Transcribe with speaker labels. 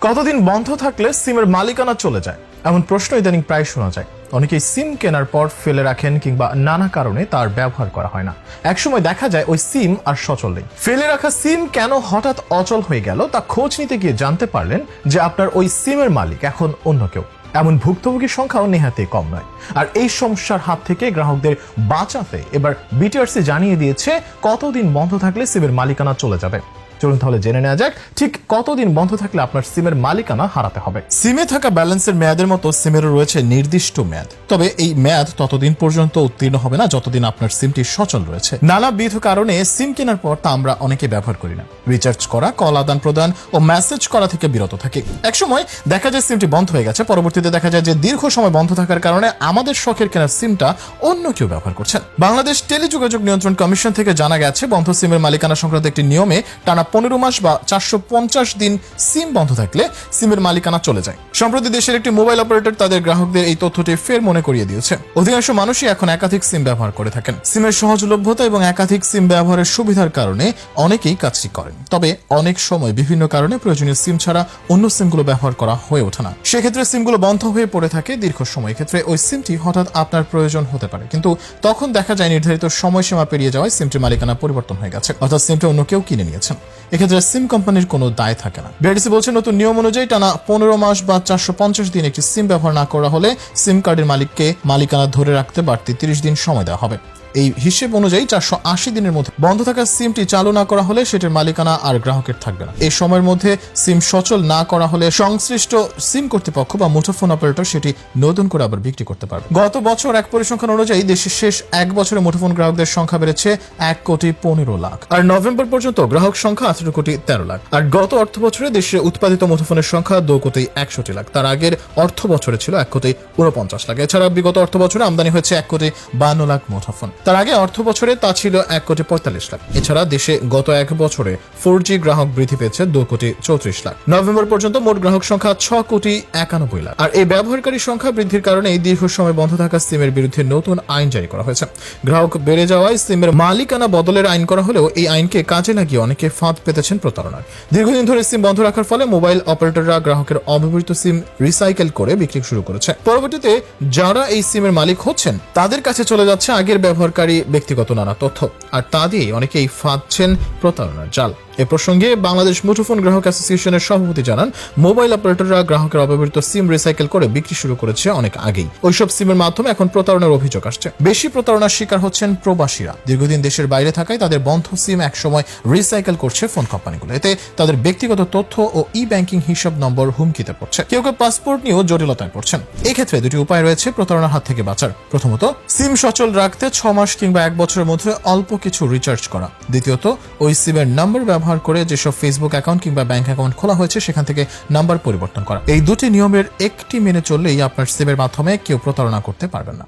Speaker 1: কতদিন বন্ধ থাকলে সিমের মালিকানা চলে যায়, এমন প্রশ্ন ইদানিং প্রায় শোনা যায়। অনেকেই সিম কেনার পর ফেলে রাখেন কিংবা নানা কারণে তার ব্যবহার করা হয় না। একসময় দেখা যায় ওই সিম আর সচল নেই। ফেলে রাখা সিম কেন হঠাৎ অচল হয়ে গেল তা খোঁজ নিতে গিয়ে জানতে পারলেন যে আপনার ওই সিমের মালিক এখন অন্য কেউ। এমন ভুক্তভোগীর সংখ্যাও নেহাতই কম নয়। আর এই সমস্যার হাত থেকে গ্রাহকদের বাঁচাতে এবার বিটিআরসি জানিয়ে দিয়েছে কতদিন বন্ধ থাকলে সিমের মালিকানা চলে যাবে। চলুন তাহলে জেনে নেওয়া যাক ঠিক কতদিন বন্ধ থাকলে আপনার সিমের মালিকানা হারাতে হবে। সিমে থাকা ব্যালেন্সের মেয়াদের মতো সিমেরও রয়েছে নির্দিষ্ট মেয়াদ, তবে এই মেয়াদ ততদিন পর্যন্ত উত্তীর্ণ হবে না যতদিন আপনার সিমটি সচল রয়েছে। নানাবিধ কারণে সিম কেনার পর তা আমরা অনেকে ব্যবহার করি না। রিচার্জ করা, কল আদান প্রদান ও মেসেজ করা থেকে বিরত থাকি। একসময় দেখা যায় সিমটি বন্ধ হয়ে গেছে, পরবর্তীতে দেখা যায় যে দীর্ঘ সময় বন্ধ থাকার কারণে আমাদের শখের কেনার সিমটা অন্য কেউ ব্যবহার করছেন। বাংলাদেশ টেলিযোগাযোগ নিয়ন্ত্রণ কমিশন থেকে জানা গেছে বন্ধ সিমের মালিকানা সংক্রান্ত একটি নিয়মে টানা 15 মাস বা 450 দিন সিম বন্ধ থাকলে সিমের মালিকানা চলে যায়। সম্প্রতি দেশের একটি মোবাইল অপারেটর তাদের গ্রাহকদের এই তথ্যটি ফের মনে করিয়ে দিয়েছে। অধিকাংশ মানুষই এখন একাধিক সিম ব্যবহার করে থাকেন। সিমের সহজলভ্যতা এবং একাধিক সিম ব্যবহারের সুবিধার কারণে অনেকেই কাজটি করেন, তবে অনেক সময় বিভিন্ন কারণে প্রয়োজনীয় সিম ছাড়া অন্য সিমগুলো ব্যবহার করা হয়ে ওঠে না। সেক্ষেত্রে সিমগুলো বন্ধ হয়ে পড়ে থাকে দীর্ঘ সময়। ক্ষেত্রে ওই সিমটি হঠাৎ আপনার প্রয়োজন হতে পারে, কিন্তু তখন দেখা যায় নির্ধারিত সময়সীমা পেরিয়ে যাওয়ায় সিমটির মালিকানা পরিবর্তন হয়ে গেছে, অর্থাৎ সিমটি অন্য কেউ কিনে নিয়েছেন। এক্ষেত্রে সিম কোম্পানির কোনো দায় থাকে না। বিটিআরসি বলছে নতুন নিয়ম অনুযায়ী টানা 15 মাস বা 450 দিন একটি সিম ব্যবহার না করা হলে সিম কার্ডের মালিককে মালিকানা ধরে রাখতে বাড়তি 30 দিন সময় দেওয়া হবে। এই হিসেব অনুযায়ী 480 দিনের মধ্যে বন্ধ থাকা সিমটি চালু না করা হলে সেটির মালিকানা আর গ্রাহকের থাকবে না। এই সময়ের মধ্যে সিম সচল না করা হলে সংশ্লিষ্ট সিম কর্তৃপক্ষ বা মুঠোফোন অপারেটর সেটি নতুন করে আবার বিক্রি করতে পারবে। গত বছর এক পরিসংখ্যান অনুযায়ী দেশের শেষ এক বছরে মুঠোফোন গ্রাহকদের সংখ্যা বেড়েছে 1,15,00,000, আর নভেম্বর পর্যন্ত গ্রাহক সংখ্যা 18,13,00,000। আর গত অর্থ বছরে দেশে উৎপাদিত মুঠোফোনের সংখ্যা 2,61,00,000। তার আগের অর্থ বছরে ছিল 1,49,00,000। এছাড়া বিগত অর্থ বছরে আমদানি হয়েছে 1,52,00,000 মুঠোফোন। তার আগে অর্থ বছরে তা ছিল 1,45,00,000। এছাড়া দেশে গত এক বছরে 4G গ্রাহক বৃদ্ধি পেয়েছে 2,34,00,000। নভেম্বর পর্যন্ত মোট গ্রাহক সংখ্যা 6,91,00,000। আর এই ব্যবহারকারী সংখ্যা বৃদ্ধির কারণে এই দীর্ঘ সময় বন্ধ থাকা সিমের বিরুদ্ধে নতুন আইন জারি করা হয়েছে। গ্রাহক বেড়ে যাওয়ায় সিমের মালিকানা বদলের আইন করা হলেও এই আইনকে কাজে লাগিয়ে অনেকে ফাঁদ পেতেছেন প্রতারণার। দীর্ঘদিন ধরে সিম বন্ধ রাখার ফলে মোবাইল অপারেটররা গ্রাহকের অব্যবহৃত সিম রিসাইকেল করে বিক্রি শুরু করেছে। পরবর্তীতে যারা এই সিমের মালিক হচ্ছেন তাদের কাছে চলে যাচ্ছে আগের ব্যবহারকারী ব্যক্তিগত নানা তথ্য, আর তা দিয়ে অনেকেই ফাঁদছেন প্রতারণার জাল। এ প্রসঙ্গে বাংলাদেশ মুঠোফোন গ্রাহক অ্যাসোসিয়েশনের সভাপতি জানান, মোবাইল অপারেটররা গ্রাহকের অব্যবহৃত সিম রিসাইকেল করে বিক্রি শুরু করেছে অনেক আগেই। ওইসব সিমের মাধ্যমে এখন প্রতারণার অভিযোগ আসছে। বেশি প্রতারণার শিকার হচ্ছেন প্রবাসীরা। দীর্ঘদিন দেশের বাইরে থাকায় তাদের বন্ধ সিম একসময় রিসাইকেল করছে ফোন কোম্পানিগুলো। এতে তাদের ব্যক্তিগত তথ্য ও ব্যাংকিং হিসাব নম্বর হুমকিতে পড়ছে। কেউ কেউ পাসপোর্ট নিয়েও জটিলতায় পড়ছেন। এক্ষেত্রে দুটি উপায় রয়েছে প্রতারণার হাত থেকে বাঁচার। প্রথমত, সিম সচল রাখতে 6 মাস কিংবা 1 বছরের মধ্যে অল্প কিছু রিচার্জ করা। দ্বিতীয়ত, ওই সিমের নাম্বার ব্যবহার করে যেসব ফেসবুক অ্যাকাউন্ট কিংবা ব্যাংক অ্যাকাউন্ট খোলা হয়েছে সেখান থেকে নাম্বার পরিবর্তন করা। এই দুটি নিয়মের একটি মেনে চললেই আপনার সিমের মাধ্যমে কেউ প্রতারণা করতে পারবেন না।